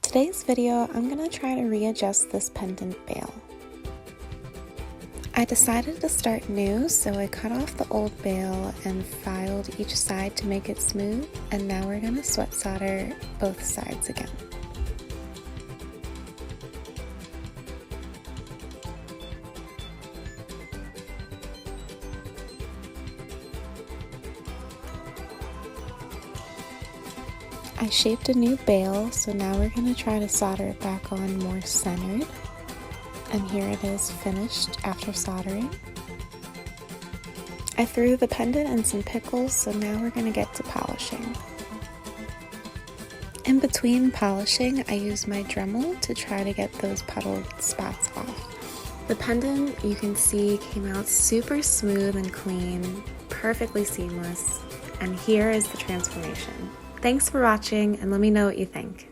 Today's video, I'm going to try to readjust this pendant bail. I decided to start new, so I cut off the old bail and filed each side to make it smooth, and now we're going to sweat solder both sides again. I shaped a new bail, so now we're going to try to solder it back on more centered. And here it is finished after soldering. I threw the pendant and some pickles, so now we're going to get to polishing. In between polishing, I used my Dremel to try to get those puddled spots off. The pendant, you can see, came out super smooth and clean, perfectly seamless, and here is the transformation. Thanks for watching, and let me know what you think.